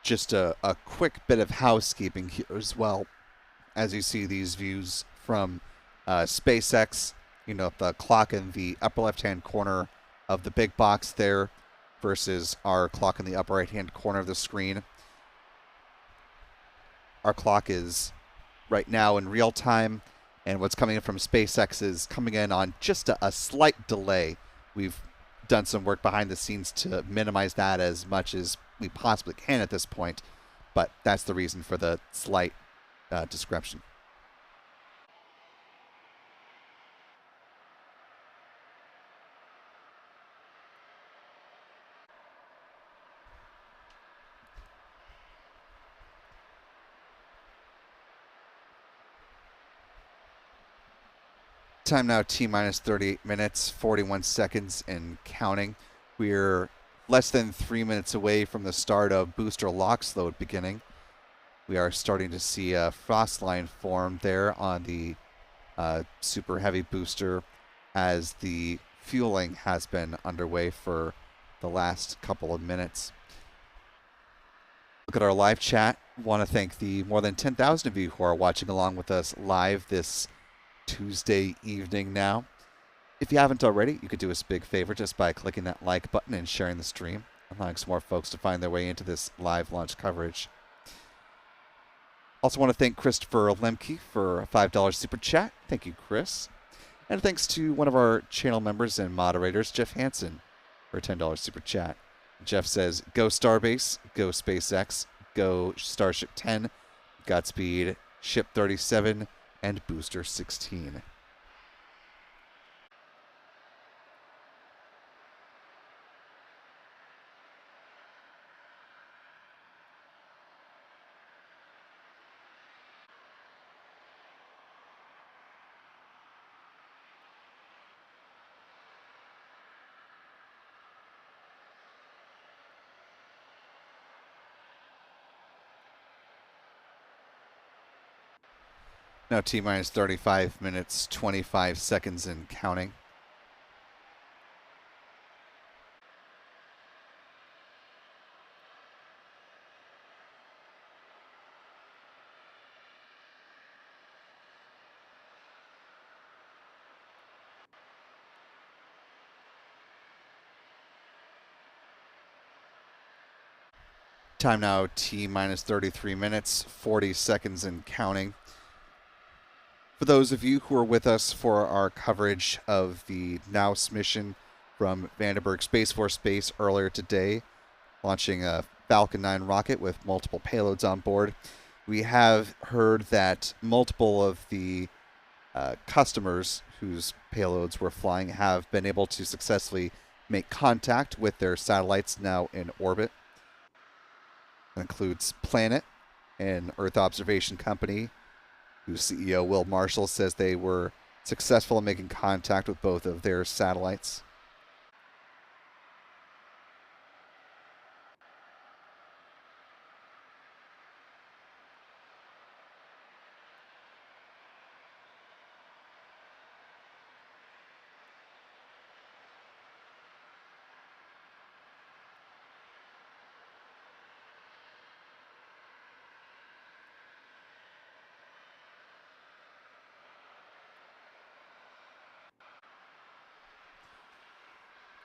Just a quick bit of housekeeping here as well. As you see these views from SpaceX, you know, the clock in the upper left-hand corner of the big box there versus our clock in the upper right-hand corner of the screen. Our clock is right now in real time, and what's coming in from SpaceX is coming in on just a slight delay. We've done some work behind the scenes to minimize that as much as we possibly can at this point, but that's the reason for the slight discrepancy. Time now T-minus 38 minutes, 41 seconds and counting. We're less than 3 minutes away from the start of booster LOX load beginning. We are starting to see a frost line form there on the super heavy booster as the fueling has been underway for the last couple of minutes. Look at our live chat. Want to thank the more than 10,000 of you who are watching along with us live this Tuesday evening now. If you haven't already, you could do us a big favor just by clicking that like button and sharing the stream, allowing some more folks to find their way into this live launch coverage. Also want to thank Christopher Lemke for a $5 super chat. Thank you, Chris. And thanks to one of our channel members and moderators, Jeff Hansen, for a $10 super chat. Jeff says, go Starbase, go SpaceX, go Starship 10, Godspeed, Ship 37, and Booster 16. Now T-minus 35 minutes, 25 seconds and counting. Time now T-minus 33 minutes, 40 seconds and counting. For those of you who are with us for our coverage of the NAUS mission from Vandenberg Space Force Base earlier today, launching a Falcon 9 rocket with multiple payloads on board, we have heard that multiple of the customers whose payloads were flying have been able to successfully make contact with their satellites now in orbit. That includes Planet, an Earth observation company, whose CEO, Will Marshall, says they were successful in making contact with both of their satellites.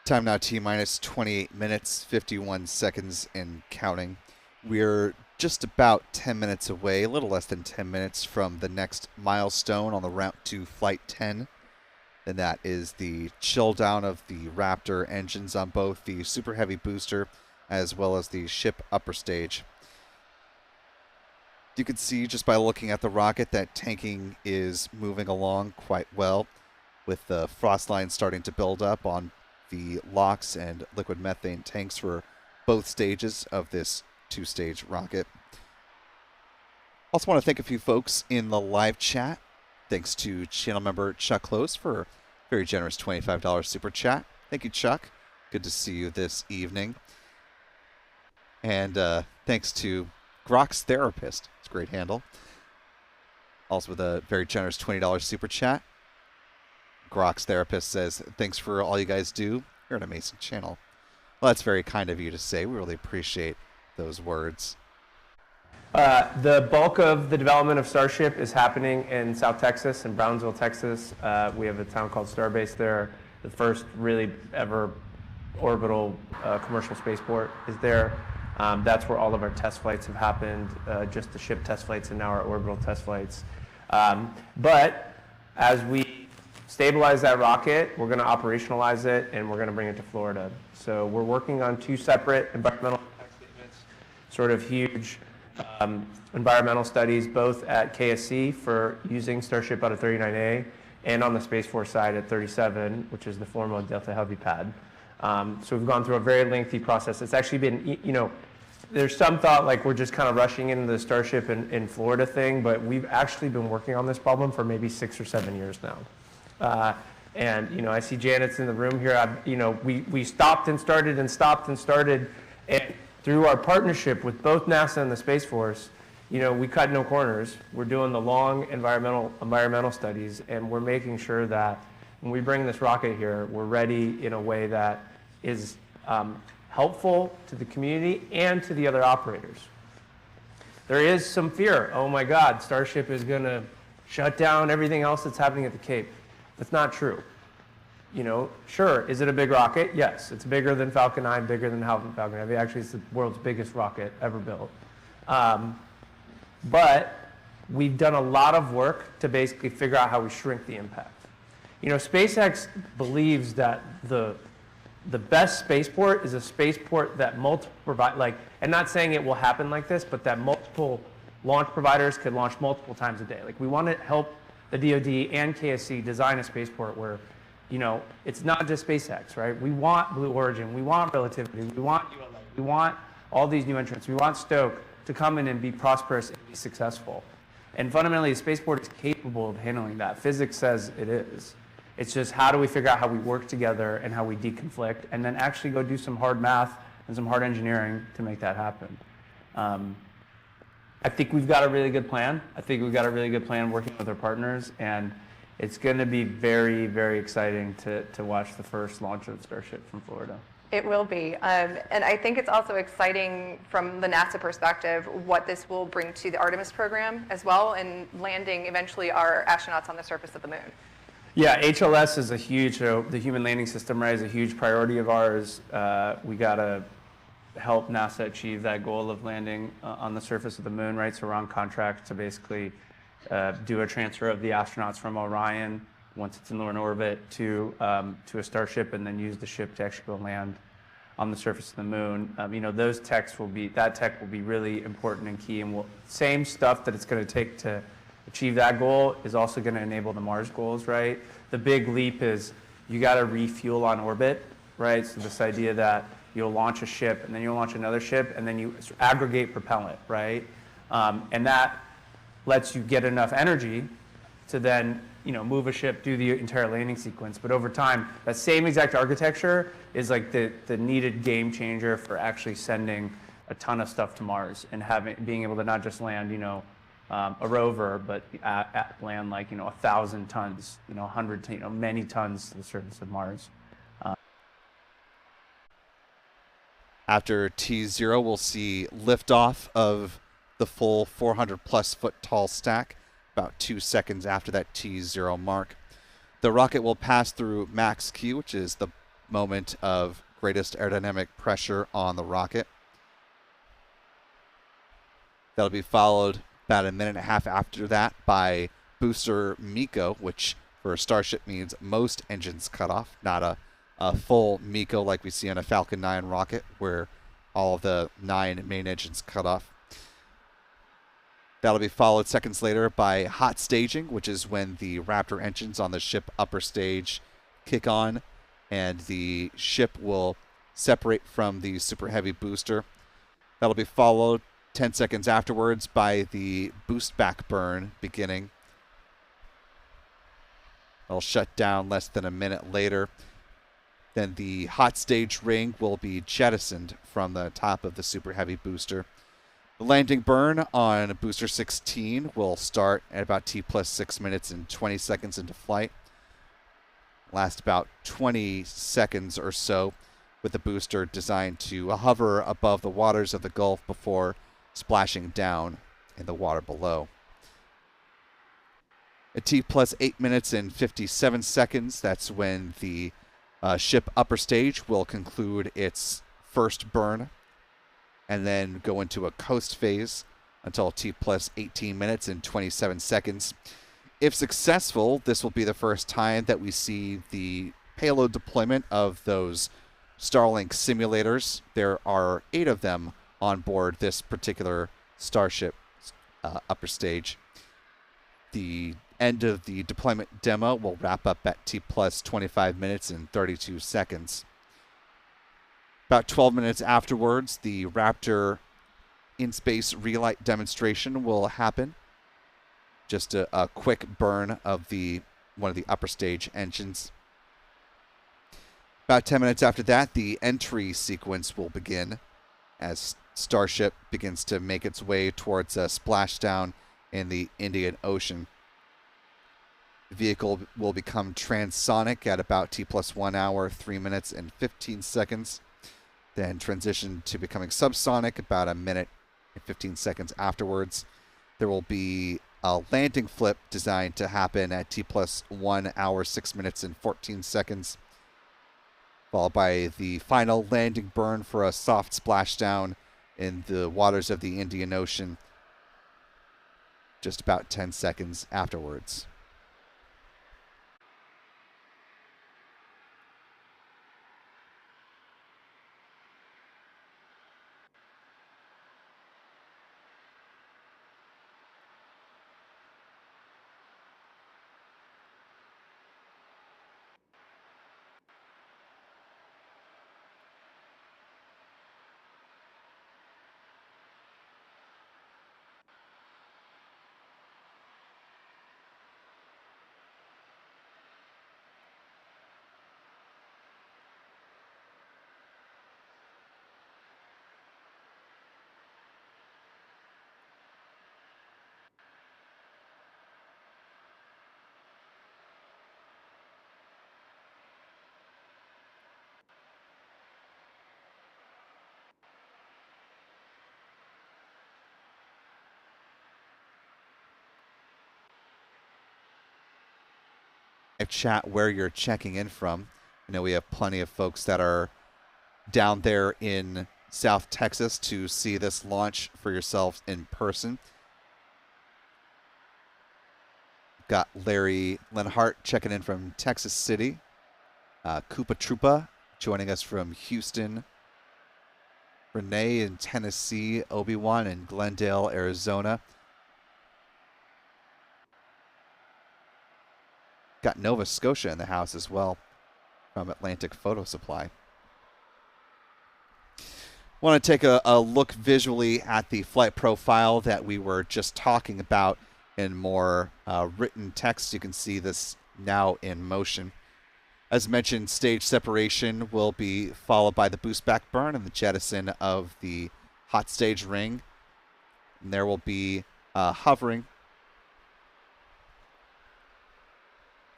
Time now T-minus 28 minutes, 51 seconds and counting. We're just about 10 minutes away, a little less than 10 minutes from the next milestone on the route to Flight 10. And that is the chill down of the Raptor engines on both the Super Heavy booster as well as the ship upper stage. You can see just by looking at the rocket that tanking is moving along quite well, with the frost line starting to build up on the LOX and liquid methane tanks for both stages of this two-stage rocket. Also want to thank a few folks in the live chat. Thanks to channel member Chuck Close for a very generous $25 super chat. Thank you, Chuck. Good to see you this evening. And thanks to Grok's Therapist. It's a great handle. Also with a very generous $20 super chat. Grok's Therapist says, thanks for all you guys do. You're an amazing channel. Well, that's very kind of you to say. We really appreciate those words. The bulk of the development of Starship is happening in South Texas, in Brownsville, Texas. We have a town called Starbase there. The first really ever orbital commercial spaceport is there. That's where all of our test flights have happened, just the ship test flights and now our orbital test flights. But as we stabilize that rocket, we're going to operationalize it and we're going to bring it to Florida. So we're working on 2 separate environmental impact statements, sort of huge environmental studies, both at KSC for using Starship out of 39A and on the Space Force side at 37, which is the former Delta Heavy pad. So we've gone through a very lengthy process. It's actually been, there's some thought like we're just kind of rushing into the Starship in Florida thing, but we've actually been working on this problem for maybe 6 or 7 years now. And I see Janet's in the room here. We stopped and started and stopped and started, and through our partnership with both NASA and the Space Force, we cut no corners. We're doing the long environmental studies, and we're making sure that when we bring this rocket here, we're ready in a way that is helpful to the community and to the other operators. There is some fear. Oh my God, Starship is going to shut down everything else that's happening at the Cape. That's not true. Sure, is it a big rocket? Yes, it's bigger than Falcon 9, bigger than Falcon Heavy. Actually, it's the world's biggest rocket ever built. But we've done a lot of work to basically figure out how we shrink the impact. SpaceX believes that the best spaceport is a spaceport that multiple provide, and not saying it will happen like this, but that multiple launch providers could launch multiple times a day. We want to help the DoD and KSC design a spaceport where, it's not just SpaceX, right? We want Blue Origin, we want Relativity, we want ULA, we want all these new entrants, we want Stoke to come in and be prosperous and be successful. And fundamentally, the spaceport is capable of handling that. Physics says it is. It's just how do we figure out how we work together and how we deconflict, and then actually go do some hard math and some hard engineering to make that happen. I think we've got a really good plan. I think we've got a really good plan working with our partners, and it's going to be very, very exciting to watch the first launch of Starship from Florida. It will be. And I think it's also exciting from the NASA perspective what this will bring to the Artemis program as well, and landing eventually our astronauts on the surface of the moon. Yeah, HLS is a huge, the human landing system, right, is a huge priority of ours. We got to help NASA achieve that goal of landing on the surface of the moon, right? So we're on contract to basically do a transfer of the astronauts from Orion, once it's in low orbit, to a Starship, and then use the ship to actually go land on the surface of the moon. That tech will be really important and key, and same stuff that it's going to take to achieve that goal is also going to enable the Mars goals, right? The big leap is you got to refuel on orbit, right? So this idea that you'll launch a ship and then you'll launch another ship and then you aggregate propellant, right? And that lets you get enough energy to then move a ship, do the entire landing sequence. But over time, that same exact architecture is like the needed game changer for actually sending a ton of stuff to Mars and being able to not just land, a rover, but land 1,000 tons, 100, many tons to the surface of Mars. After T0, we'll see liftoff of the full 400-plus foot tall stack, about 2 seconds after that T0 mark. The rocket will pass through max Q, which is the moment of greatest aerodynamic pressure on the rocket. That'll be followed about a minute and a half after that by booster MECO, which for a Starship means most engines cut off, not a full MECO like we see on a Falcon 9 rocket, where all of the 9 main engines cut off. That'll be followed seconds later by hot staging, which is when the Raptor engines on the ship upper stage kick on, and the ship will separate from the Super Heavy booster. That'll be followed 10 seconds afterwards by the boost back burn beginning. It'll shut down less than a minute later. Then the hot stage ring will be jettisoned from the top of the Super Heavy booster. The landing burn on booster 16 will start at about T plus 6 minutes and 20 seconds into flight. Last about 20 seconds or so, with the booster designed to hover above the waters of the Gulf before splashing down in the water below. At T plus 8 minutes and 57 seconds, that's when the ship upper stage will conclude its first burn and then go into a coast phase until T plus 18 minutes and 27 seconds. If successful, this will be the first time that we see the payload deployment of those Starlink simulators. There are 8 of them on board this particular Starship upper stage. The end of the deployment demo will wrap up at T plus 25 minutes and 32 seconds. About 12 minutes afterwards, the Raptor in-space relight demonstration will happen. Just a quick burn of one of the upper stage engines. About 10 minutes after that, the entry sequence will begin as Starship begins to make its way towards a splashdown in the Indian Ocean. The vehicle will become transonic at about T plus 1 hour, 3 minutes, and 15 seconds. Then transition to becoming subsonic about 1 minute and 15 seconds afterwards. There will be a landing flip designed to happen at T plus 1 hour, 6 minutes, and 14 seconds. Followed by the final landing burn for a soft splashdown in the waters of the Indian Ocean just about 10 seconds afterwards. Chat where you're checking in from. I know we have plenty of folks that are down there in South Texas to see this launch for yourselves in person. Got Larry Lenhart checking in from Texas City. Koopa Troopa joining us from Houston. Renee in Tennessee. Obi-Wan in Glendale, Arizona. Got Nova Scotia in the house as well from Atlantic Photo Supply. Want to take a look visually at the flight profile that we were just talking about in more written text. You can see this now in motion. As mentioned, stage separation will be followed by the boost back burn and the jettison of the hot stage ring. And there will be hovering.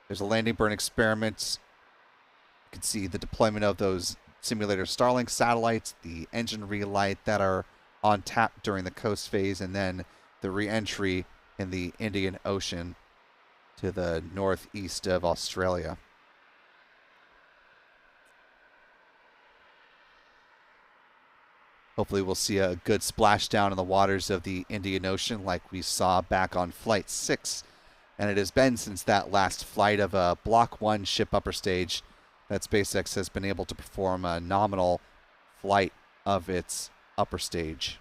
There's a landing burn experiment. You can see the deployment of those simulator Starlink satellites, the engine relight that are on tap during the coast phase, and then the re-entry in the Indian Ocean to the northeast of Australia. Hopefully we'll see a good splashdown in the waters of the Indian Ocean like we saw back on Flight 6. And it has been since that last flight of a Block 1 ship upper stage that SpaceX has been able to perform a nominal flight of its upper stage.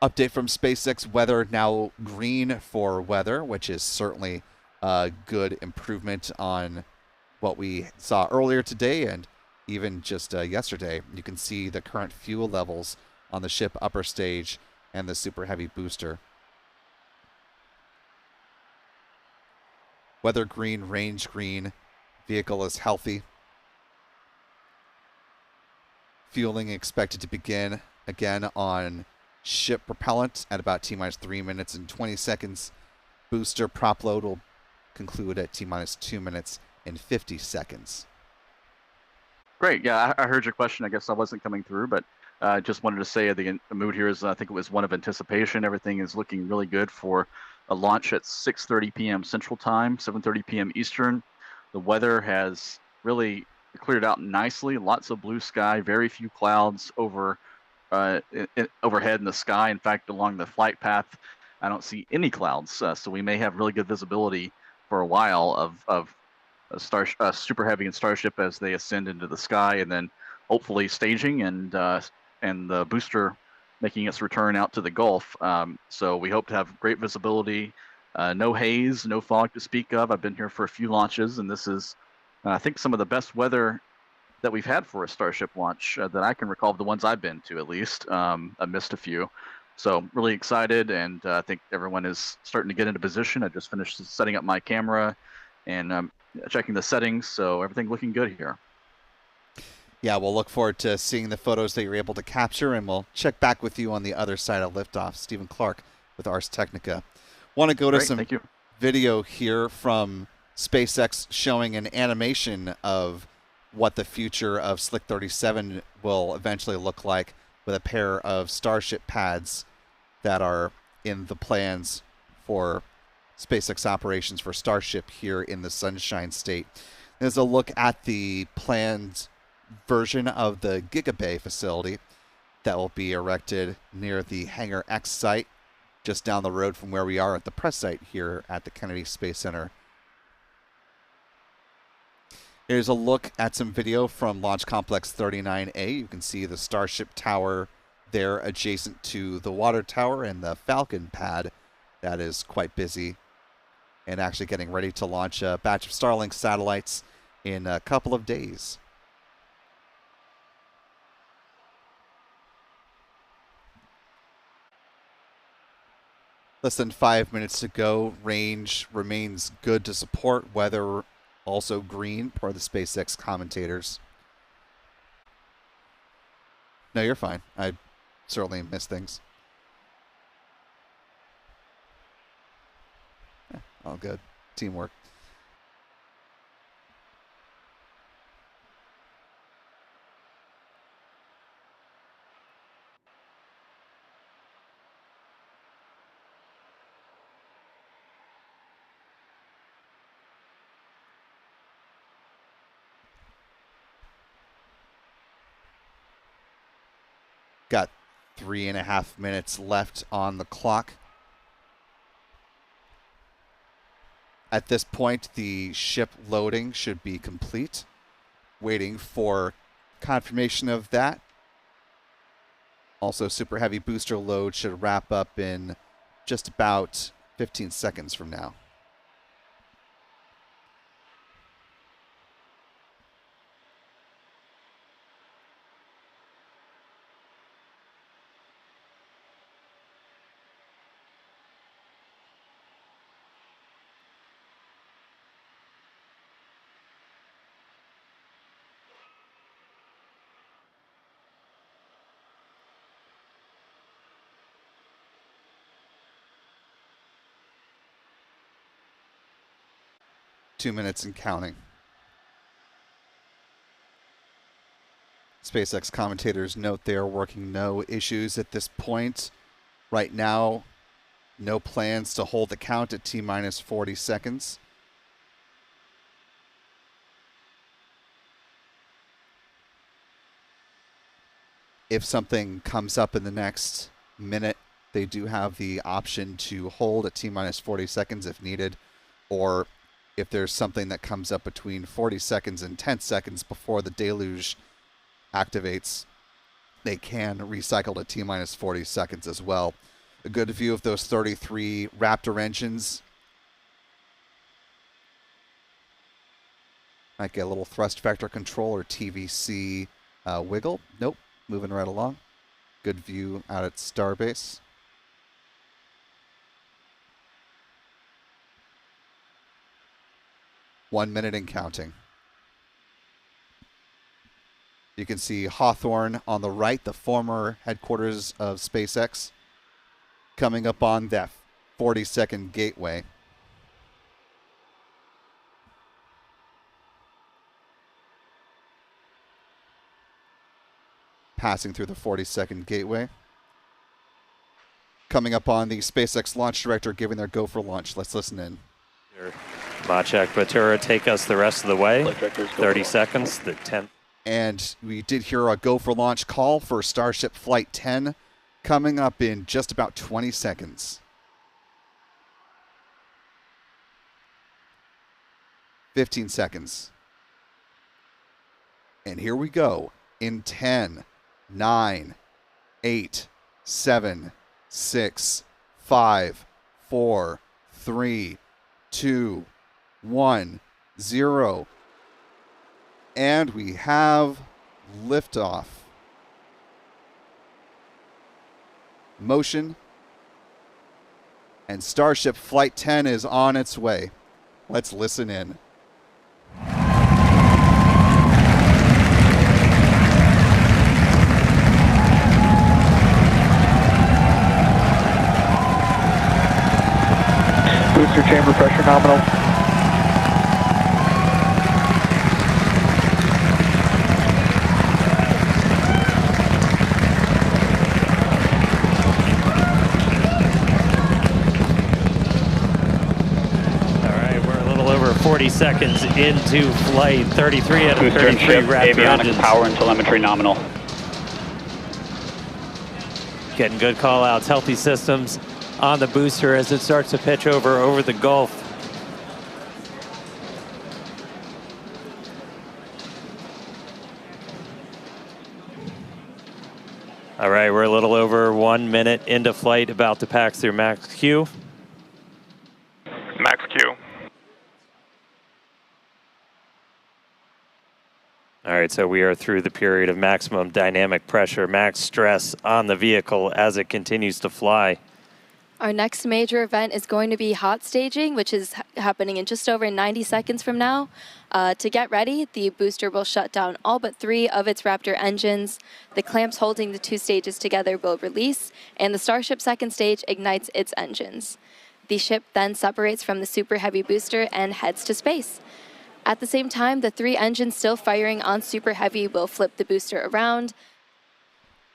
Update from SpaceX weather, now green for weather, which is certainly a good improvement on what we saw earlier today and even just yesterday. You can see the current fuel levels on the ship upper stage and the Super Heavy booster. Weather green, range green, vehicle is healthy. Fueling expected to begin again on ship propellant at about T-minus 3 minutes and 20 seconds. Booster prop load will conclude at T-minus 2 minutes and 50 seconds. Great. Yeah, I heard your question. I guess I wasn't coming through, but just wanted to say the mood here is, I think it was one of anticipation. Everything is looking really good for a launch at 6:30 p.m. Central Time, 7:30 p.m. Eastern. The weather has really cleared out nicely. Lots of blue sky, very few clouds overhead in the sky. In fact, along the flight path, I don't see any clouds. So we may have really good visibility for a while of Super Heavy and Starship as they ascend into the sky, and then hopefully staging and the booster making its return out to the Gulf. So we hope to have great visibility, no haze, no fog to speak of. I've been here for a few launches, and this is, I think, some of the best weather that we've had for a Starship launch that I can recall, the ones I've been to at least. I missed a few. So really excited, and I think everyone is starting to get into position. I just finished setting up my camera and checking the settings, so everything looking good here. Yeah, we'll look forward to seeing the photos that you're able to capture, and we'll check back with you on the other side of liftoff. Stephen Clark with Ars Technica. Want to go to some video here from SpaceX showing an animation of what the future of Slick 37 will eventually look like, with a pair of Starship pads that are in the plans for SpaceX operations for Starship here in the Sunshine State. There's a look at the planned version of the Gigabay facility that will be erected near the Hangar X site, just down the road from where we are at the press site here at the Kennedy Space Center. Here's a look at some video from Launch Complex 39A. You can see the Starship tower there adjacent to the water tower, and the Falcon pad that is quite busy and actually getting ready to launch a batch of Starlink satellites in a couple of days. Less than 5 minutes to go. Range remains good to support. Weather also green per the SpaceX commentators. No, you're fine. I certainly missed things. Yeah, all good. Teamwork. Got 3.5 minutes left on the clock. At this point, the ship loading should be complete. Waiting for confirmation of that. Also, Super Heavy booster load should wrap up in just about 15 seconds from now. Two minutes and counting. SpaceX commentators note they are working no issues at this point. Right now, no plans to hold the count at T-minus 40 seconds. If something comes up in the next minute, they do have the option to hold at T-minus 40 seconds if needed, or if there's something that comes up between 40 seconds and 10 seconds before the deluge activates, they can recycle to T-minus 40 seconds as well. A good view of those 33 Raptor engines. Might get a little thrust vector control or TVC wiggle. Nope, moving right along. Good view out at Starbase. One minute and counting. You can see Hawthorne on the right, the former headquarters of SpaceX, coming up on that 40-second gateway. passing through the 40-second gateway. Coming up on the SpaceX launch director giving their go for launch. Let's listen in. Maciek Batura take us the rest of the way. 30 seconds, the 10th. And we did hear a go for launch call for Starship Flight 10 coming up in just about 20 seconds. 15 seconds. And here we go in 10, 9, 8, 7, 6, 5, 4, 3, 2, 1, 0. And we have liftoff. Motion. And Starship Flight 10 is on its way. Let's listen in. Booster chamber pressure nominal. All right, we're a little over 40 seconds into flight. 33 out of Booster 33 ship, Raptor avionics, engines. power and telemetry nominal. Getting good call outs, healthy systems on the booster as it starts to pitch over the Gulf. All right, we're a little over 1 minute into flight, about to pass through max Q. Max Q. All right, so we are through the period of maximum dynamic pressure, max stress on the vehicle as it continues to fly. Our next major event is going to be hot staging, which is happening in just over 90 seconds from now. To get ready, the booster will shut down all but 3 of its Raptor engines. The clamps holding the 2 stages together will release, and the Starship second stage ignites its engines. The ship then separates from the Super Heavy booster and heads to space. At the same time, the 3 engines still firing on Super Heavy will flip the booster around.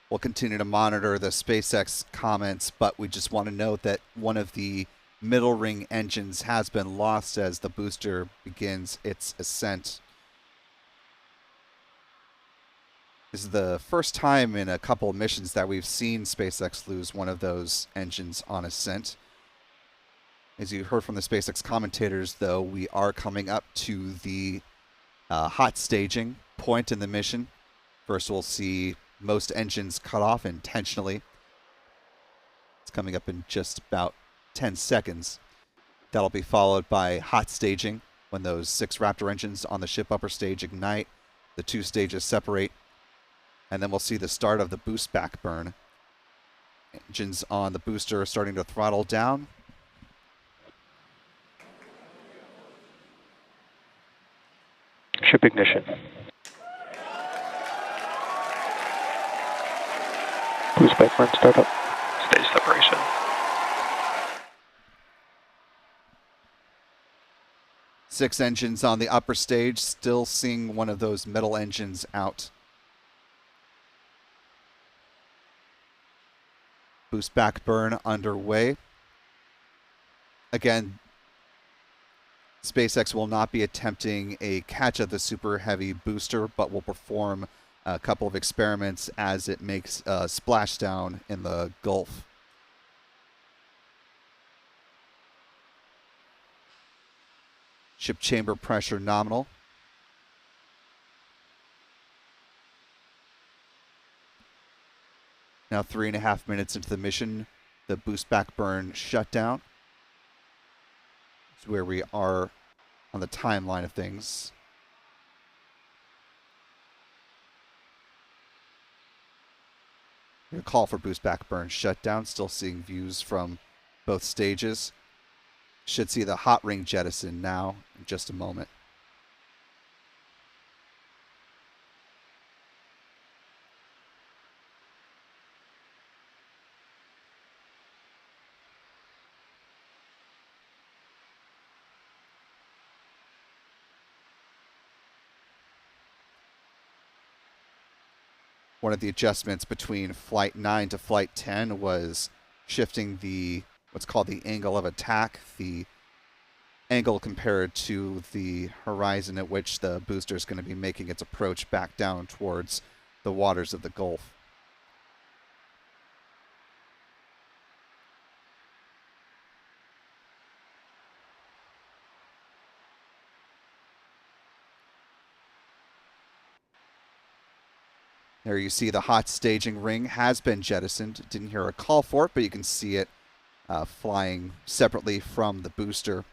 We'll continue to monitor the SpaceX comments, but we just want to note that one of the middle ring engines has been lost as the booster begins its ascent. This is the first time in a couple of missions that we've seen SpaceX lose one of those engines on ascent. As you heard from the SpaceX commentators, though, we are coming up to the hot staging point in the mission. First, we'll see most engines cut off intentionally. It's coming up in just about 10 seconds. That'll be followed by hot staging when those 6 Raptor engines on the ship upper stage ignite. The 2 stages separate. And then we'll see the start of the boost back burn. Engines on the booster are starting to throttle down. Ship ignition. Boost back burn startup. Stage separation. Six engines on the upper stage, still seeing one of those middle engines out. Boost back burn underway. Again, SpaceX will not be attempting a catch of the Super Heavy booster, but will perform a couple of experiments as it makes a splashdown in the Gulf. Ship chamber pressure nominal. Now 3.5 minutes into the mission, the boost back burn shutdown. It's where we are on the timeline of things. Your call for boost back burn shutdown. Still seeing views from both stages. Should see the hot ring jettison now in just a moment. one of the adjustments between Flight 9 to Flight 10 was shifting what's called the angle of attack, the angle compared to the horizon at which the booster is going to be making its approach back down towards the waters of the Gulf. There you see the hot staging ring has been jettisoned. Didn't hear a call for it, but you can see it flying separately from the booster.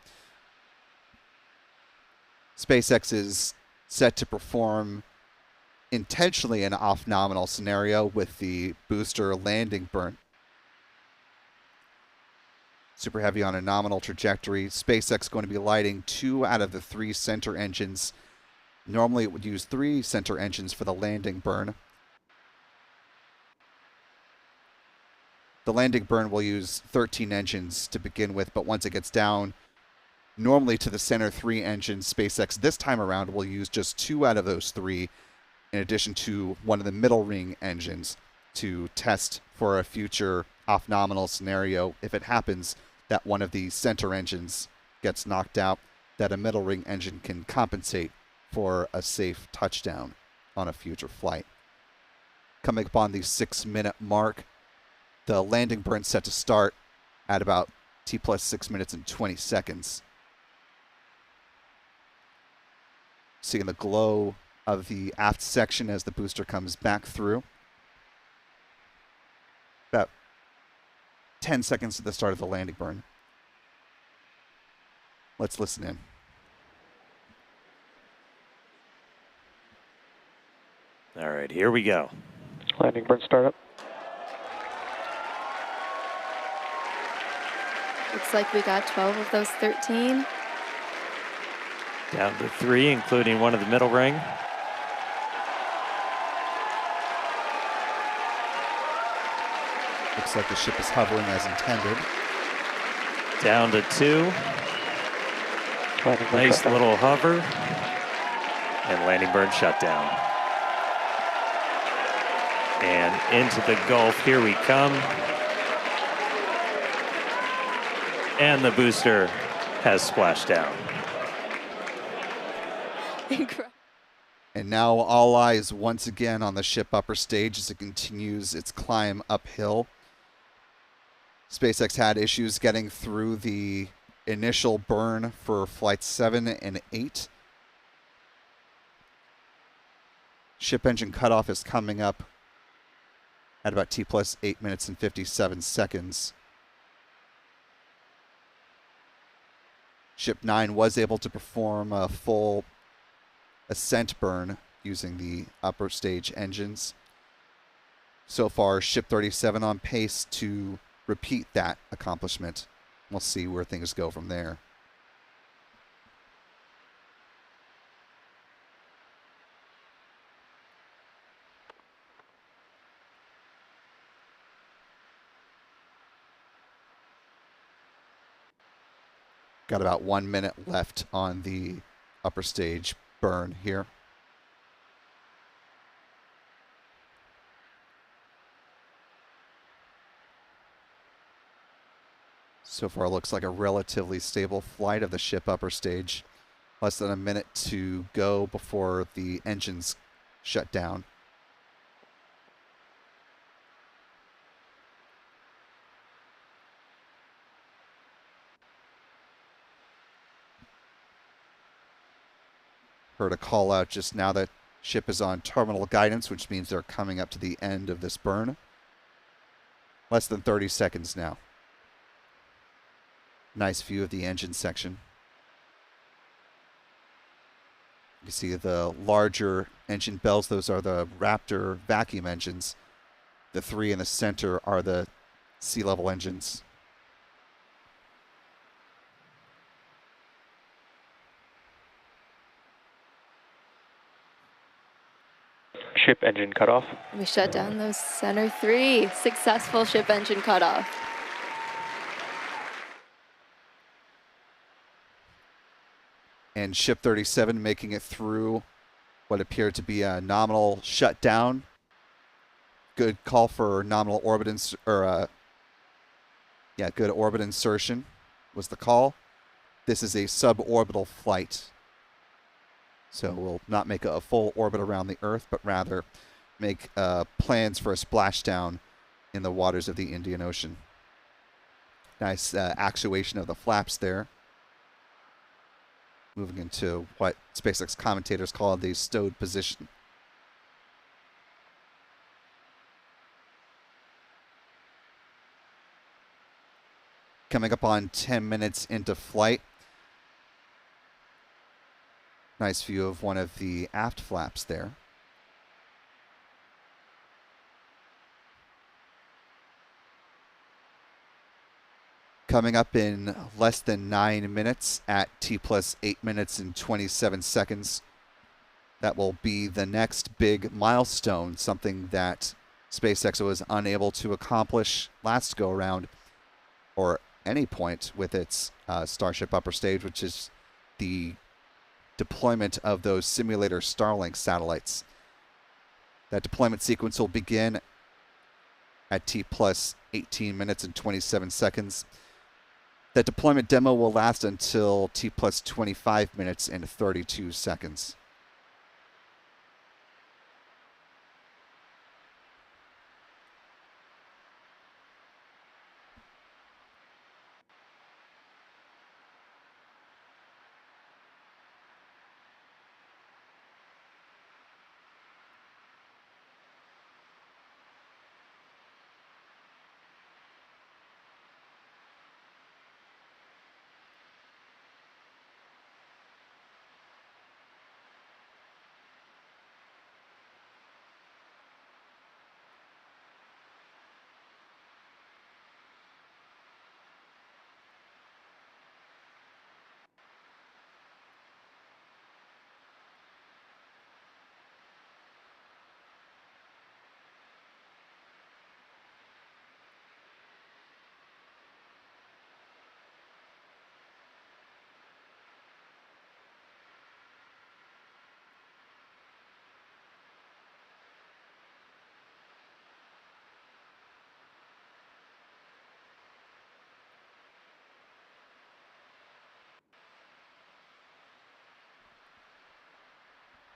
SpaceX is set to perform intentionally an off-nominal scenario with the booster landing burn. Super Heavy on a nominal trajectory. SpaceX going to be lighting 2 out of the 3 center engines. Normally it would use 3 center engines for the landing burn. The landing burn will use 13 engines to begin with, but once it gets down, normally to the center 3 engines, SpaceX this time around will use just 2 out of those 3, in addition to one of the middle ring engines, to test for a future off-nominal scenario. If it happens that one of the center engines gets knocked out, that a middle ring engine can compensate for a safe touchdown on a future flight. Coming upon the 6-minute mark, the landing burn set to start at about T plus 6 minutes and 20 seconds. Seeing the glow of the aft section as the booster comes back through. About 10 seconds to the start of the landing burn. Let's listen in. All right, here we go. Landing burn startup. Looks like we got 12 of those 13. Down to 3, including one of the middle ring. Looks like the ship is hovering as intended. Down to 2. Nice little hover. And landing burn shutdown. And into the Gulf, here we come. And the booster has splashed down. And now all eyes once again on the ship upper stage as it continues its climb uphill. SpaceX had issues getting through the initial burn for Flights 7 and 8. Ship engine cutoff is coming up at about T plus 8 minutes and 57 seconds. Ship 9 was able to perform a full ascent burn using the upper stage engines. So far, Ship 37 on pace to repeat that accomplishment. We'll see where things go from there. Got about 1 minute left on the upper stage burn here. So far looks like a relatively stable flight of the ship upper stage. Less than a minute to go before the engines shut down. Heard a call out just now that ship is on terminal guidance, which means they're coming up to the end of this burn. Less than 30 seconds now. Nice view of the engine section. You see the larger engine bells. Those are the Raptor vacuum engines. The 3 in the center are the sea level engines. Ship engine cutoff. We shut down those center 3. Successful ship engine cutoff. And Ship 37 making it through what appeared to be a nominal shutdown. Good call for nominal orbit good orbit insertion was the call. This is a suborbital flight. So we'll not make a full orbit around the Earth, but rather make plans for a splashdown in the waters of the Indian Ocean. Nice actuation of the flaps there. Moving into what SpaceX commentators call the stowed position. Coming up on 10 minutes into flight. Nice view of one of the aft flaps there. Coming up in less than 9 minutes at T plus 8 minutes and 27 seconds. That will be the next big milestone, something that SpaceX was unable to accomplish last go around, or any point with its Starship upper stage, which is the deployment of those simulator Starlink satellites. That deployment sequence will begin at T plus 18 minutes and 27 seconds. That deployment demo will last until T plus 25 minutes and 32 seconds.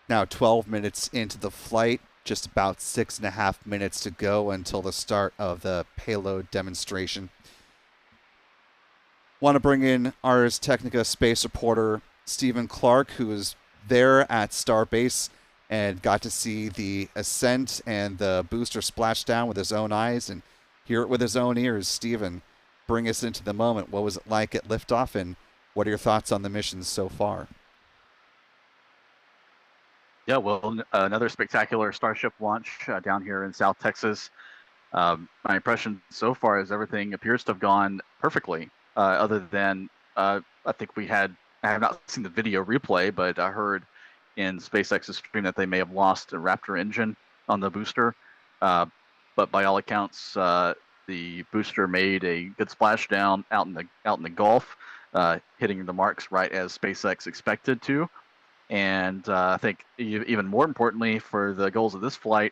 Now 12 minutes into the flight, just about 6.5 minutes to go until the start of the payload demonstration. Want to bring in Ars Technica space reporter Stephen Clark, who was there at Starbase and got to see the ascent and the booster splashdown with his own eyes and hear it with his own ears. Stephen, bring us into the moment. What was it like at liftoff, and what are your thoughts on the mission so far? Yeah, well, another spectacular Starship launch down here in South Texas. My impression so far is everything appears to have gone perfectly, other than I think I have not seen the video replay, but I heard in SpaceX's stream that they may have lost a Raptor engine on the booster. But by all accounts, the booster made a good splashdown out in the Gulf, hitting the marks right as SpaceX expected to. And I think even more importantly for the goals of this flight,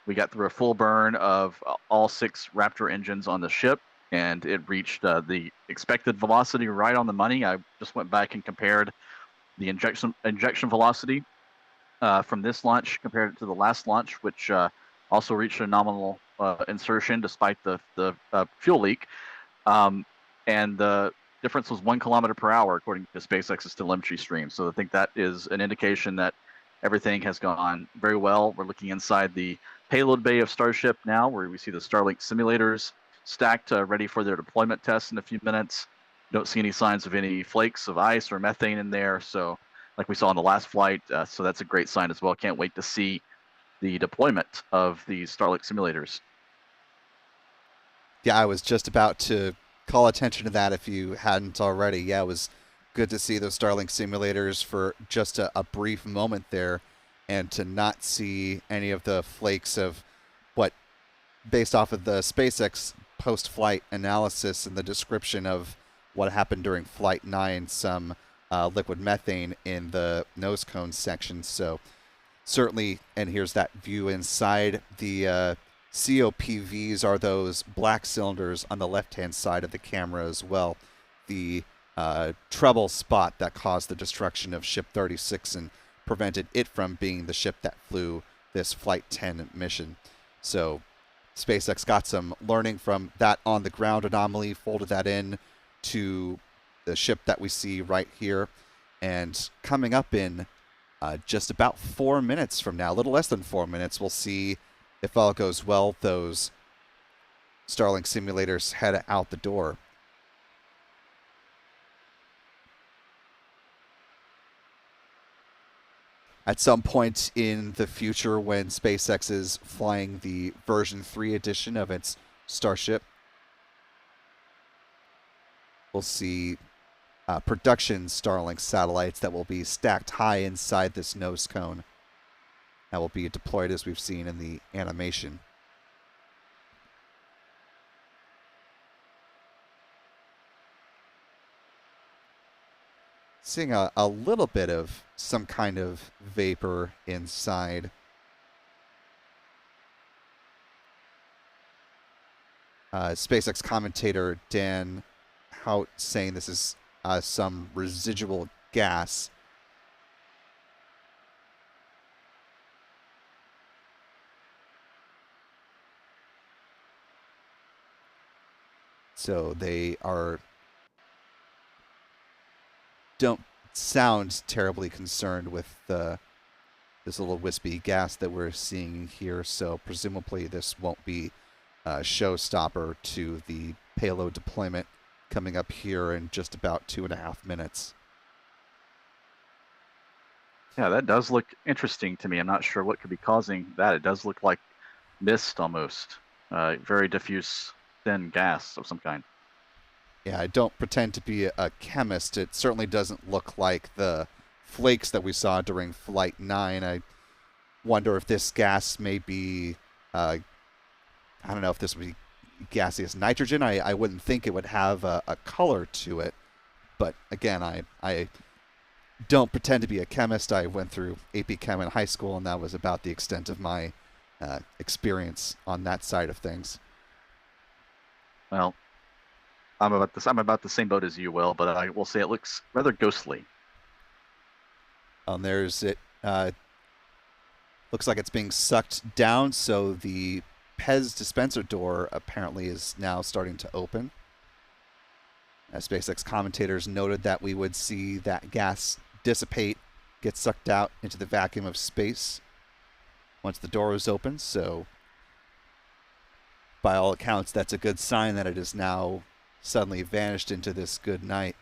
we got through a full burn of all 6 Raptor engines on the ship, and it reached the expected velocity right on the money. I just went back and compared the injection velocity from this launch compared to the last launch, which also reached a nominal insertion despite the fuel leak. And the difference was 1 kilometer per hour according to SpaceX's telemetry stream. So I think that is an indication that everything has gone very well. We're looking inside the payload bay of Starship now, where we see the Starlink simulators stacked, ready for their deployment tests in a few minutes. Don't see any signs of any flakes of ice or methane in there. So like we saw in the last flight, so that's a great sign as well. Can't wait to see the deployment of these Starlink simulators. Yeah, I was just about to call attention to that if you hadn't already. Yeah, it was good to see those Starlink simulators for just a brief moment there, and to not see any of the flakes of what, based off of the SpaceX post-flight analysis and the description of what happened during Flight 9, some liquid methane in the nose cone section. So certainly, and here's that view inside the COPVs are those black cylinders on the left-hand side of the camera as well. The trouble spot that caused the destruction of Ship 36 and prevented it from being the ship that flew this Flight 10 mission. So SpaceX got some learning from that on the ground anomaly, folded that in to the ship that we see right here. And coming up in just about 4 minutes from now, a little less than 4 minutes, we'll see, if all goes well, those Starlink simulators head out the door. At some point in the future, when SpaceX is flying the version 3 edition of its Starship, we'll see production Starlink satellites that will be stacked high inside this nose cone that will be deployed as we've seen in the animation. Seeing a little bit of some kind of vapor inside. SpaceX commentator Dan Hout saying this is some residual gas. So they don't sound terribly concerned with this little wispy gas that we're seeing here. So presumably this won't be a showstopper to the payload deployment coming up here in just about 2.5 minutes. Yeah, that does look interesting to me. I'm not sure what could be causing that. It does look like mist almost. Very diffuse, thin gas of some kind. Yeah, I don't pretend to be a chemist. It certainly doesn't look like the flakes that we saw during Flight 9. I wonder if this gas may be, I don't know if this would be gaseous nitrogen. I wouldn't think it would have a color to it. But again, I don't pretend to be a chemist. I went through AP Chem in high school, and that was about the extent of my experience on that side of things. Well, I'm about the same boat as you, Will, but I will say it looks rather ghostly. There's it. Looks like it's being sucked down, so the Pez dispenser door apparently is now starting to open. As SpaceX commentators noted that we would see that gas dissipate, get sucked out into the vacuum of space once the door is open. So by all accounts, that's a good sign that it is now suddenly vanished into this good night.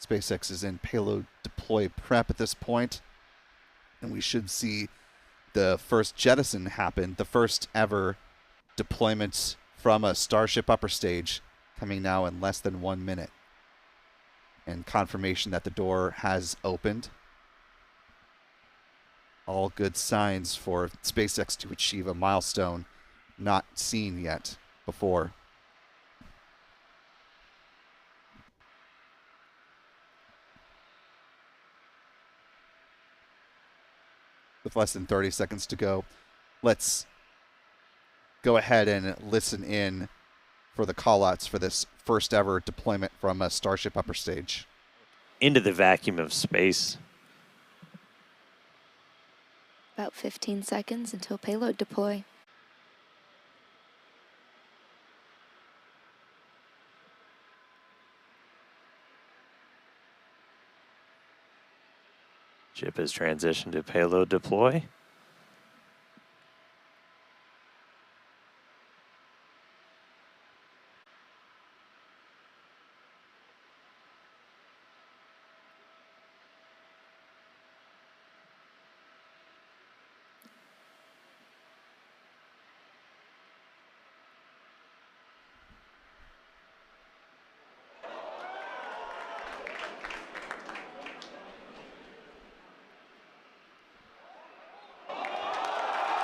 SpaceX is in payload deploy prep at this point, and we should see the first jettison happen, the first ever deployment from a Starship upper stage, coming now in less than 1 minute. And confirmation that the door has opened. All good signs for SpaceX to achieve a milestone not seen yet before. With less than 30 seconds to go, let's go ahead and listen in for the callouts for this first ever deployment from a Starship upper stage. Into the vacuum of space. About 15 seconds until payload deploy. Ship has transitioned to payload deploy.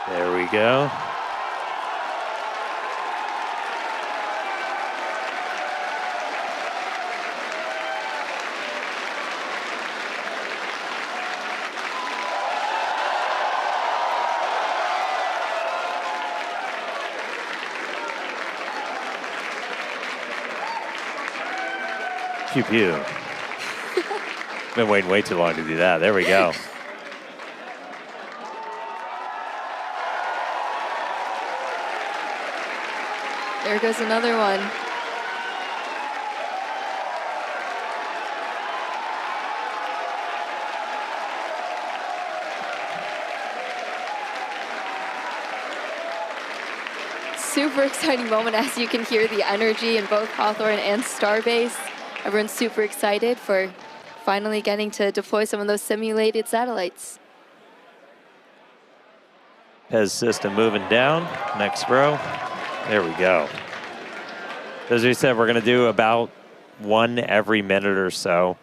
There we go. Pew pew. Been waiting way too long to do that. There we go. There goes another one. Super exciting moment, as you can hear the energy in both Hawthorne and Starbase. Everyone's super excited for finally getting to deploy some of those simulated satellites. Pez system moving down. Next row. There we go. As we said, we're going to do about one every minute or so.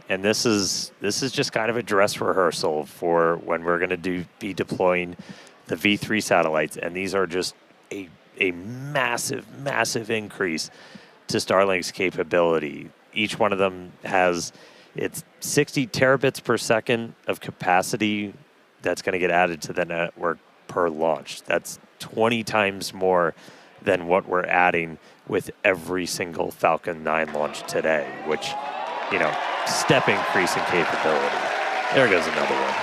And this is just kind of a dress rehearsal for when we're going to be deploying the V3 satellites. And these are just a massive, massive increase to Starlink's capability. Each one of them has its 60 terabits per second of capacity that's going to get added to the network per launch. That's 20 times more than what we're adding with every single Falcon 9 launch today, which, you know, step increase in capability. There goes another one.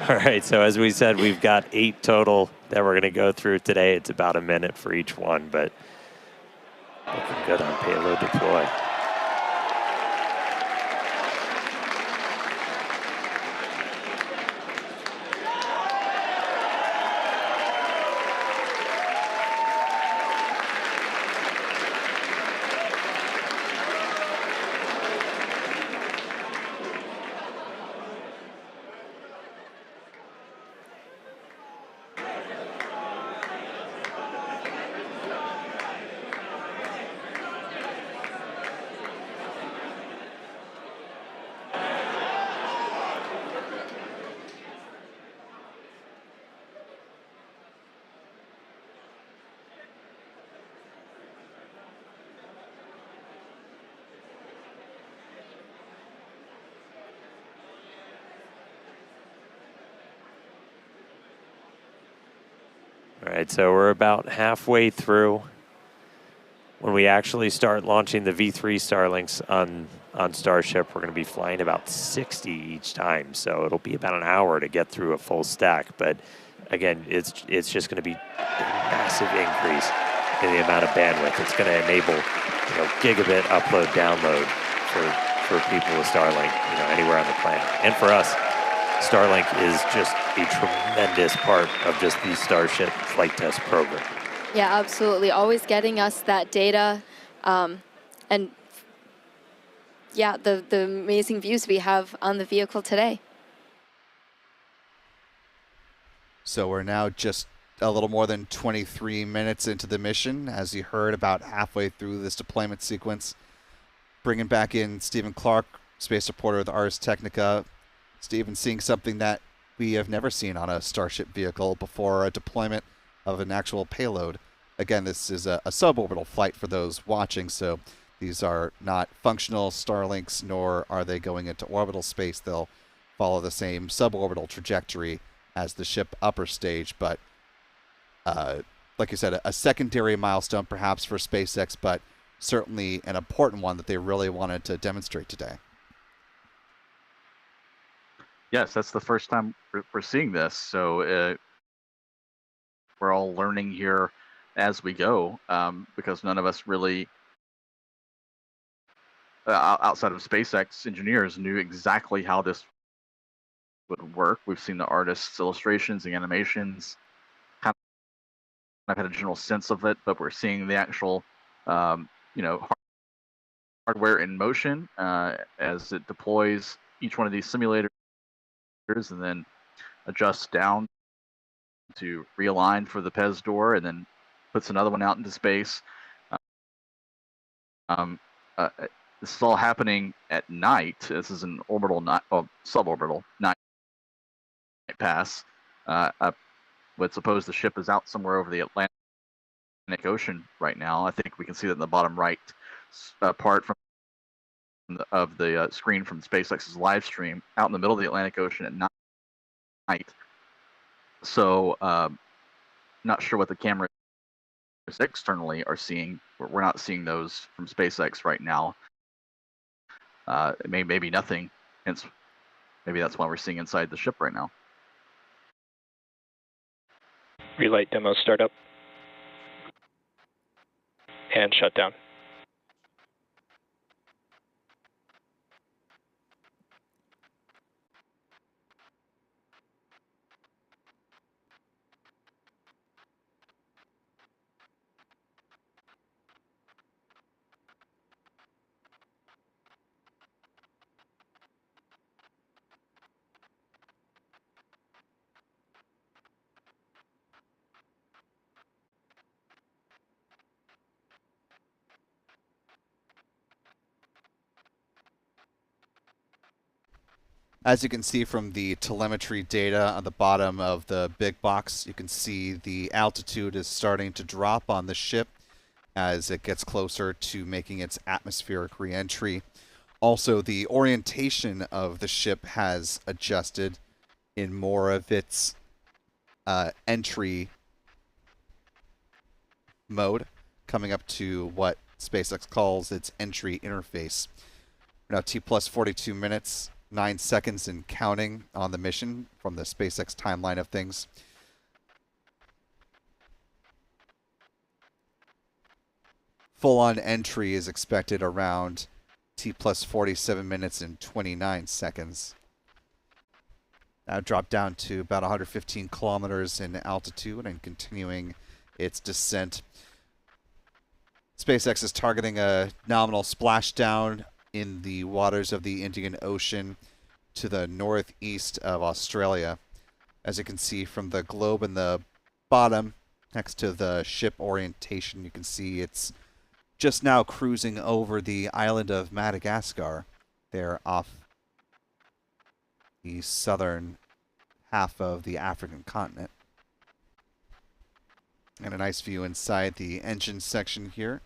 All right, so as we said, we've got 8 total that we're going to go through today. It's about a minute for each one, but looking good on payload deploy. All right, so we're about halfway through. When we actually start launching the V3 Starlinks on Starship, we're going to be flying about 60 each time. So it'll be about an hour to get through a full stack. But again, it's just going to be a massive increase in the amount of bandwidth. It's going to enable, you know, gigabit upload download for people with Starlink, you know, anywhere on the planet. And for us, Starlink is just a tremendous part of just the Starship flight test program. Yeah, absolutely. Always getting us that data, and yeah, the amazing views we have on the vehicle today. So we're now just a little more than 23 minutes into the mission, as you heard, about halfway through this deployment sequence. Bringing back in Stephen Clark, space reporter with Ars Technica. Stephen, seeing something that we have never seen on a Starship vehicle before, a deployment of an actual payload. Again, this is a suborbital flight for those watching, so these are not functional Starlinks, nor are they going into orbital space. They'll follow the same suborbital trajectory as the ship upper stage, but like you said, a secondary milestone perhaps for SpaceX, but certainly an important one that they really wanted to demonstrate today. Yes, that's the first time we're seeing this, so we're all learning here as we go, because none of us really, outside of SpaceX engineers, knew exactly how this would work. We've seen the artists' illustrations, the animations, kind of had a general sense of it, but we're seeing the actual, you know, hardware in motion as it deploys each one of these simulators and then adjusts down to realign for the Pez door, and then puts another one out into space. This is all happening at night. This is an orbital, suborbital night pass. Let's suppose the ship is out somewhere over the Atlantic Ocean right now. I think we can see that in the bottom right part from the screen from SpaceX's live stream out in the middle of the Atlantic Ocean at night. So not sure what the cameras externally are seeing. We're not seeing those from SpaceX right now. Maybe nothing. Hence, maybe that's why we're seeing inside the ship right now. Relay demo startup. And shutdown. As you can see from the telemetry data on the bottom of the big box, you can see the altitude is starting to drop on the ship as it gets closer to making its atmospheric re-entry. Also, the orientation of the ship has adjusted in more of its entry mode, coming up to what SpaceX calls its entry interface. We're now T plus 42 minutes. 9 seconds and counting on the mission from the SpaceX timeline of things. Full-on entry is expected around T plus 47 minutes and 29 seconds. Now drop down to about 115 kilometers in altitude and continuing its descent. SpaceX is targeting a nominal splashdown in the waters of the Indian Ocean to the northeast of Australia. As you can see from the globe in the bottom, next to the ship orientation, you can see it's just now cruising over the island of Madagascar. They're off the southern half of the African continent. And a nice view inside the engine section here.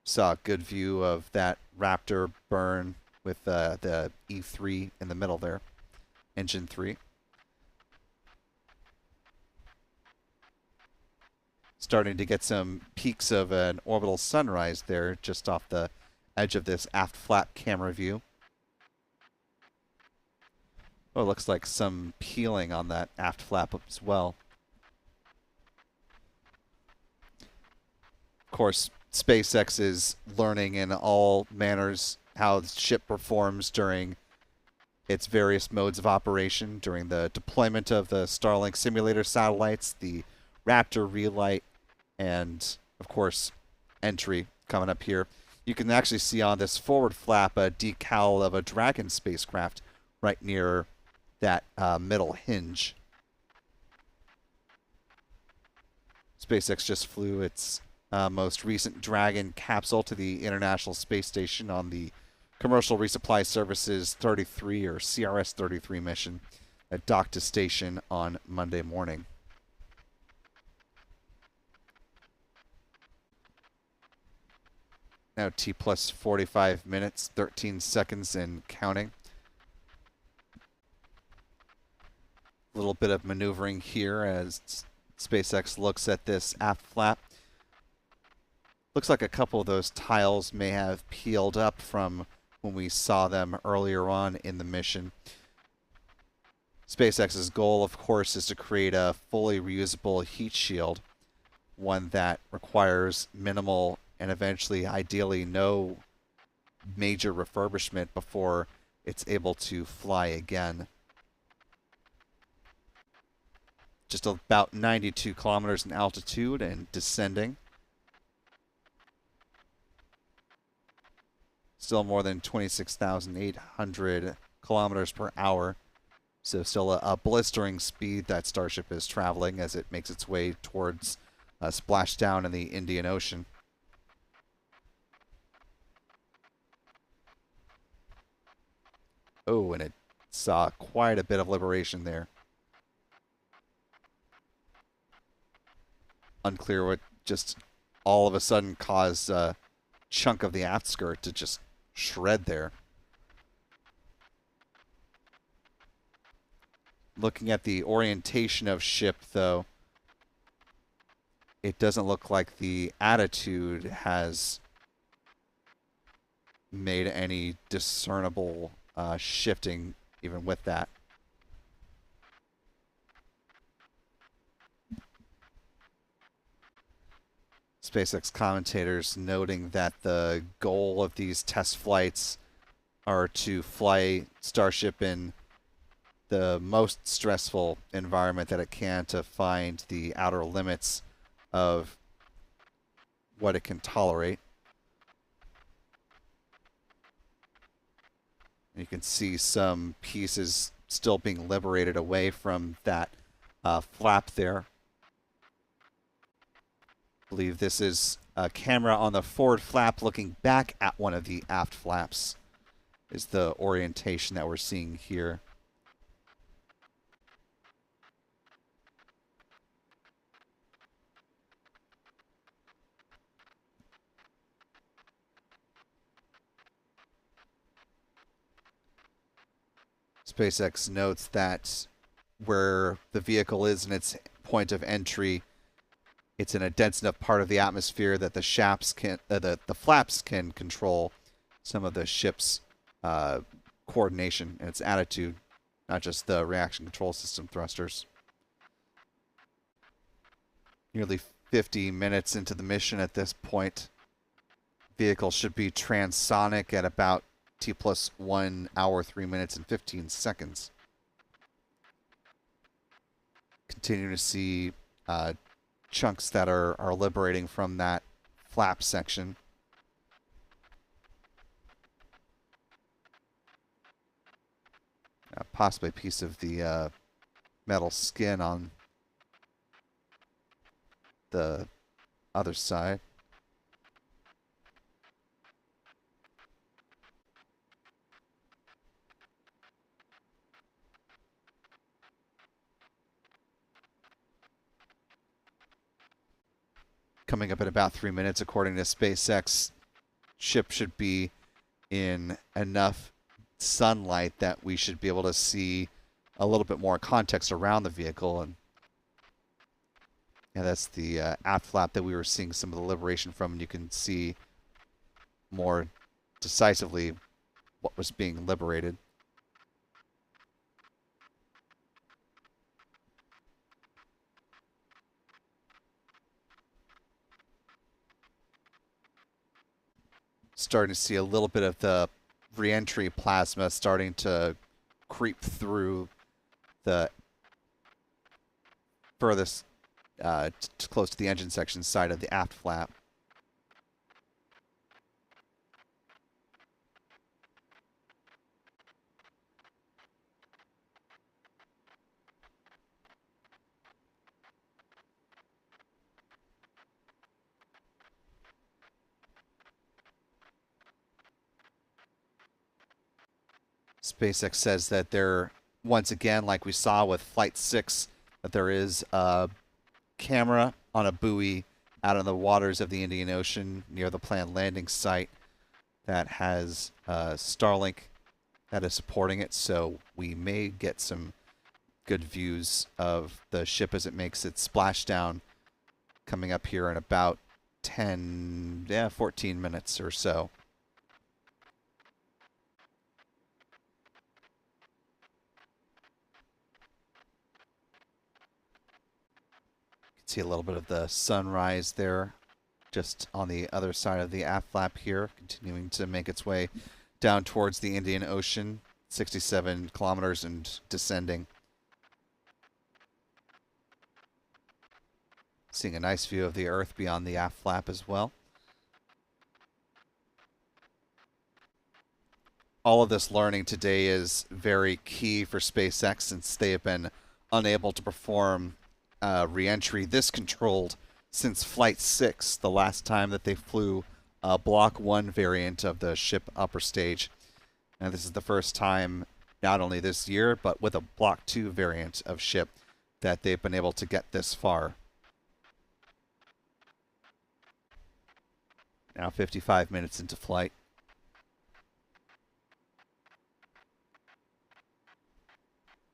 Saw a good view of that Raptor burn with the E3 in the middle there, engine 3. Starting to get some peaks of an orbital sunrise there just off the edge of this aft flap camera view. Oh, it looks like some peeling on that aft flap as well. Of course, SpaceX is learning in all manners how the ship performs during its various modes of operation, during the deployment of the Starlink simulator satellites, the Raptor relight, and, of course, entry coming up here. You can actually see on this forward flap a decal of a Dragon spacecraft right near that middle hinge. SpaceX just flew its most recent Dragon capsule to the International Space Station on the Commercial Resupply Services 33 or CRS 33 mission that docked to station on Monday morning. Now T plus 45 minutes, 13 seconds and counting. A little bit of maneuvering here as SpaceX looks at this aft flap. Looks like a couple of those tiles may have peeled up from when we saw them earlier on in the mission. SpaceX's goal, of course, is to create a fully reusable heat shield, one that requires minimal and eventually, ideally, no major refurbishment before it's able to fly again. Just about 92 kilometers in altitude and descending. Still more than 26,800 kilometers per hour. So still a blistering speed that Starship is traveling as it makes its way towards a splashdown in the Indian Ocean. Oh, and it saw quite a bit of liberation there. unclear what just all of a sudden caused a chunk of the aft skirt to just shred there. Looking at the orientation of ship, though, it doesn't look like the attitude has made any discernible shifting even with that. SpaceX commentators noting that the goal of these test flights are to fly Starship in the most stressful environment that it can to find the outer limits of what it can tolerate. You can see some pieces still being liberated away from that flap there. I believe this is a camera on the forward flap looking back at one of the aft flaps is the orientation that we're seeing here. SpaceX notes that where the vehicle is in its point of entry, it's in a dense enough part of the atmosphere that the flaps can control some of the ship's coordination and its attitude, not just the reaction control system thrusters. Nearly 50 minutes into the mission at this point. Vehicle should be transonic at about T plus 1 hour, 3 minutes, and 15 seconds. Continue to see chunks that are liberating from that flap section. Possibly a piece of the metal skin on the other side. Coming up in about 3 minutes, according to SpaceX, ship should be in enough sunlight that we should be able to see a little bit more context around the vehicle. And yeah, that's the aft flap that we were seeing some of the liberation from, and you can see more decisively what was being liberated. Starting to see a little bit of the re-entry plasma starting to creep through the furthest close to the engine section side of the aft flap. SpaceX says that there, once again, like we saw with Flight 6, that there is a camera on a buoy out in the waters of the Indian Ocean near the planned landing site that has Starlink that is supporting it, so we may get some good views of the ship as it makes its splashdown coming up here in about 14 minutes or so. See a little bit of the sunrise there just on the other side of the aft flap here, continuing to make its way down towards the Indian Ocean, 67 kilometers and descending. Seeing a nice view of the Earth beyond the aft flap as well. All of this learning today is very key for SpaceX since they have been unable to perform re-entry this controlled since Flight 6, the last time that they flew a Block 1 variant of the ship upper stage. And this is the first time, not only this year, but with a Block 2 variant of ship that they've been able to get this far. Now 55 minutes into flight.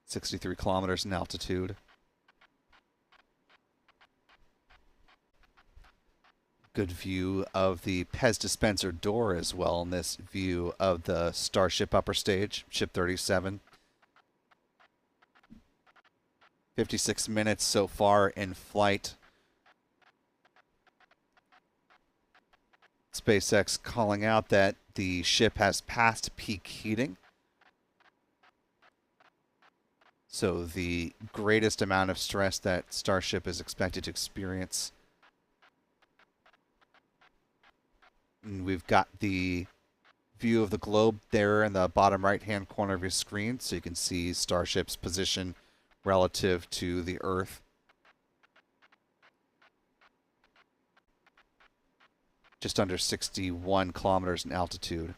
.63 kilometers in altitude. Good view of the Pez dispenser door as well in this view of the Starship upper stage, ship 37. 56 minutes so far in flight. SpaceX calling out that the ship has passed peak heating. So the greatest amount of stress that Starship is expected to experience. And we've got the view of the globe there in the bottom right-hand corner of your screen, so you can see Starship's position relative to the Earth. Just under 61 kilometers in altitude.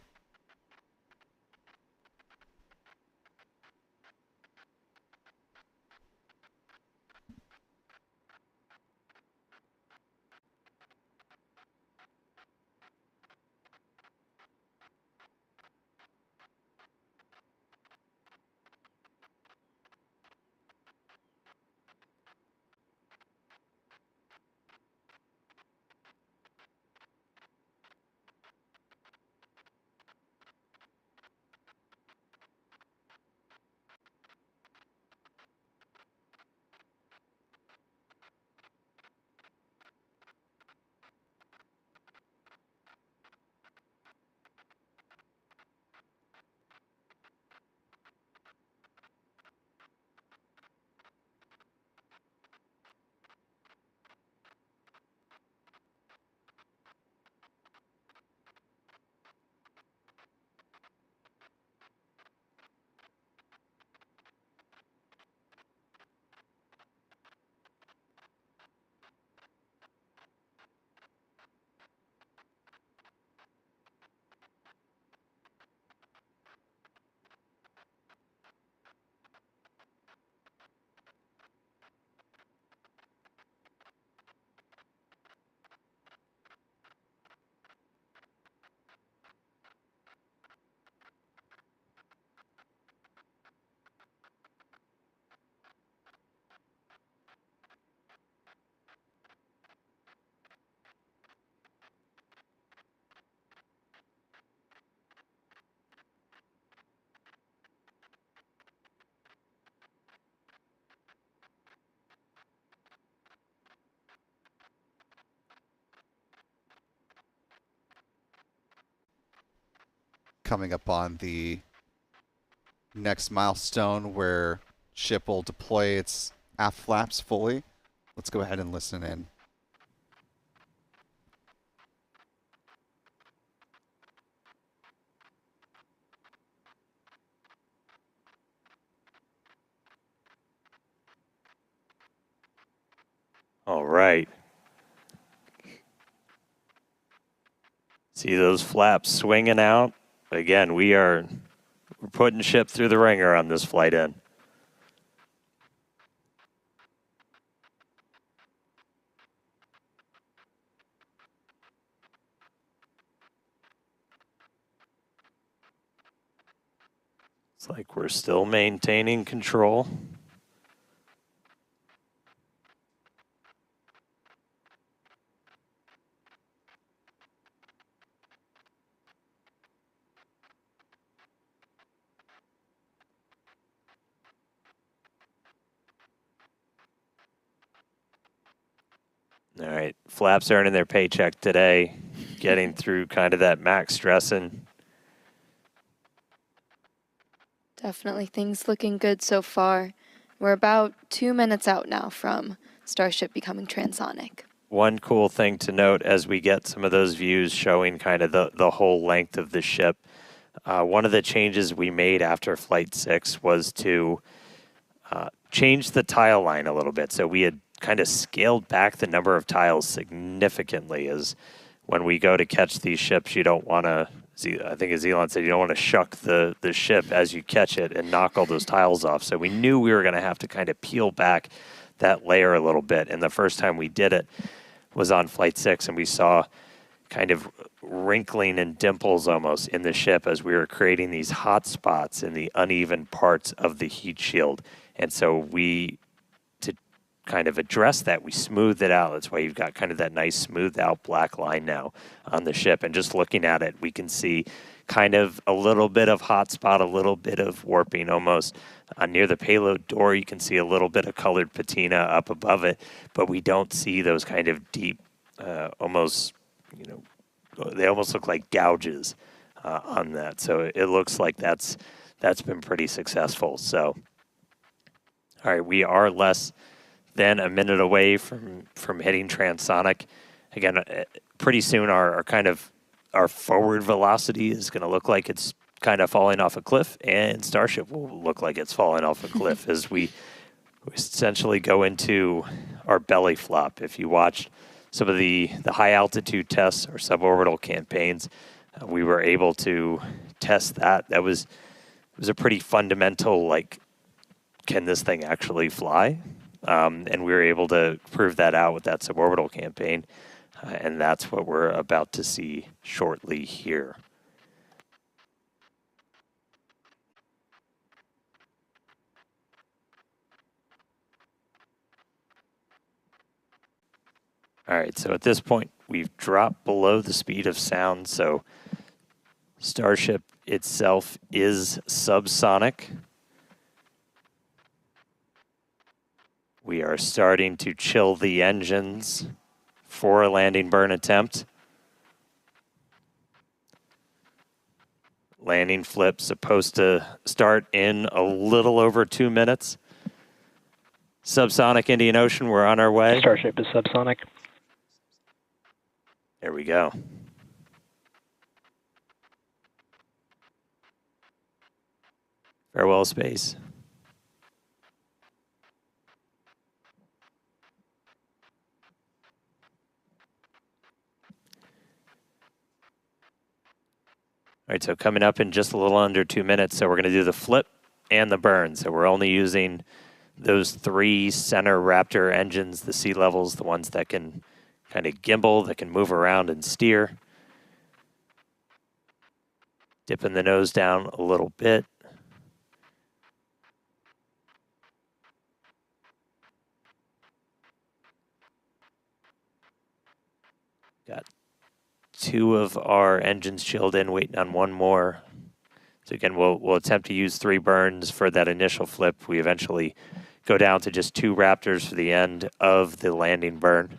Coming up on the next milestone where ship will deploy its aft flaps fully. Let's go ahead and listen in. All right. See those flaps swinging out? Again, we're putting ship through the ringer on this flight in. It's like we're still maintaining control. All right, flaps earning their paycheck today, getting through kind of that max stressing. Definitely things looking good so far. We're about 2 minutes out now from Starship becoming transonic. One cool thing to note as we get some of those views showing kind of the whole length of the ship, one of the changes we made after Flight 6 was to change the tile line a little bit. So we had kind of scaled back the number of tiles significantly, as when we go to catch these ships, you don't want to, I think as Elon said, you don't want to shuck the ship as you catch it and knock all those tiles off. So we knew we were going to have to kind of peel back that layer a little bit. And the first time we did it was on Flight 6, and we saw kind of wrinkling and dimples almost in the ship as we were creating these hot spots in the uneven parts of the heat shield. And so to kind of address that, we smoothed it out. That's why you've got kind of that nice smoothed out black line now on the ship. And just looking at it, we can see kind of a little bit of hot spot, a little bit of warping almost. Near the payload door, you can see a little bit of colored patina up above it, but we don't see those kind of deep, almost, they almost look like gouges on that. So it looks like that's been pretty successful. So, all right, we are less than a minute away from hitting transonic. Again, pretty soon our forward velocity is going to look like it's kind of falling off a cliff, and Starship will look like it's falling off a cliff as we essentially go into our belly flop. If you watched some of the high altitude tests or suborbital campaigns, we were able to test that. It was a pretty fundamental, like, can this thing actually fly? And we were able to prove that out with that suborbital campaign. And that's what we're about to see shortly here. All right, so at this point, we've dropped below the speed of sound, so Starship itself is subsonic. We are starting to chill the engines for a landing burn attempt. Landing flip supposed to start in a little over 2 minutes. Subsonic Indian Ocean, we're on our way. Starship is subsonic. There we go. Farewell, space. All right, so coming up in just a little under 2 minutes, so we're going to do the flip and the burn. So we're only using those 3 center Raptor engines, the sea levels, the ones that can kind of gimbal, that can move around and steer. Dipping the nose down a little bit. Got 2 of our engines chilled in, waiting on 1 more. So again, we'll attempt to use 3 burns for that initial flip. We eventually go down to just 2 Raptors for the end of the landing burn.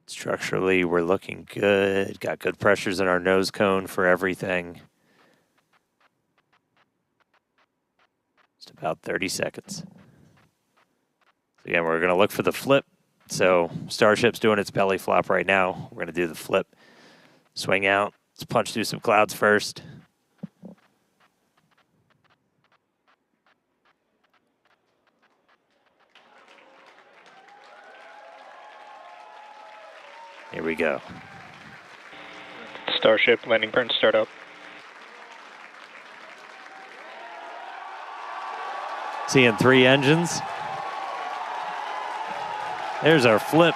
Structurally, we're looking good. Got good pressures in our nose cone for everything. Just about 30 seconds. So again, we're going to look for the flip. So Starship's doing its belly flop right now. We're going to do the flip. Swing out. Let's punch through some clouds first. Here we go. Starship landing burn startup. Seeing 3 engines. There's our flip.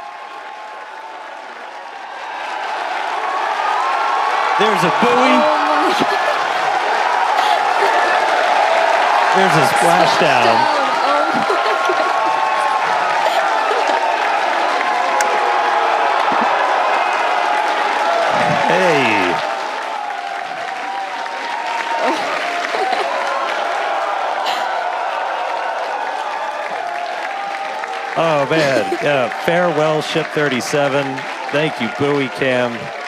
There's a buoy. There's a splashdown. Hey. Oh, man. Yeah. Farewell, Ship 37. Thank you, Buoy Cam.